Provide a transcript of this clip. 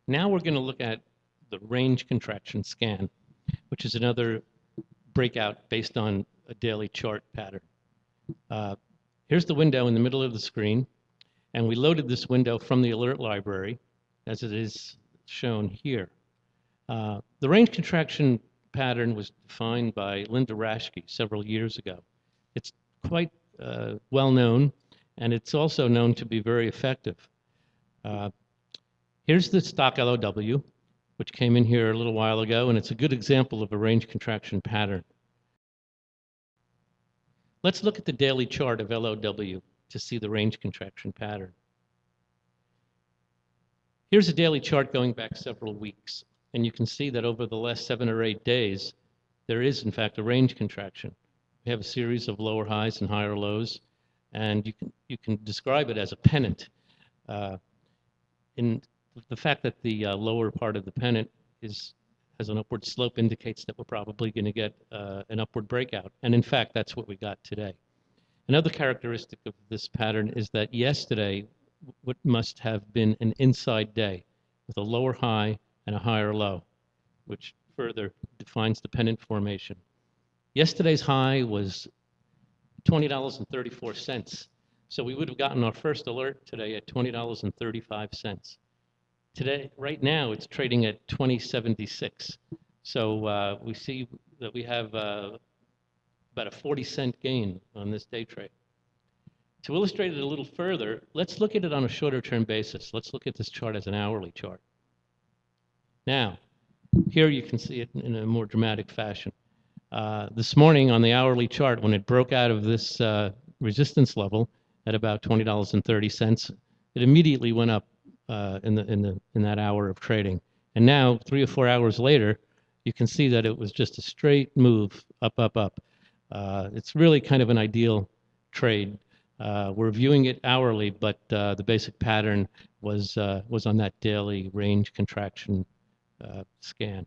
Now we're going to look at the range contraction scan, which is another breakout based on a daily chart pattern. Here's the window in the middle of the screen, and we loaded this window from the alert library as it is shown here. The range contraction pattern was defined by Linda Raschke several years ago. It's quite well known, and it's also known to be very effective. Here's the stock LOW, which came in here a little while ago, and it's a good example of a range contraction pattern. Let's look at the daily chart of LOW to see the range contraction pattern. Here's a daily chart going back several weeks, and you can see that over the last 7 or 8 days, there is, in fact, a range contraction. We have a series of lower highs and higher lows, and you can describe it as a pennant. In the fact that the lower part of the pennant has an upward slope indicates that we're probably going to get an upward breakout. And in fact, that's what we got today. Another characteristic of this pattern is that yesterday, what must have been an inside day with a lower high and a higher low, which further defines the pennant formation. Yesterday's high was $20.34. So we would have gotten our first alert today at $20.35. Today, right now, it's trading at $20.76. So we see that we have about a 40-cent gain on this day trade. To illustrate it a little further, let's look at it on a shorter-term basis. Let's look at this chart as an hourly chart. Now, here you can see it in a more dramatic fashion. This morning on the hourly chart, when it broke out of this resistance level at about $20.30, it immediately went up in that hour of trading. And now, 3 or 4 hours later, you can see that it was just a straight move up, up, up. It's really kind of an ideal trade. We're viewing it hourly, but the basic pattern was on that daily range contraction scan.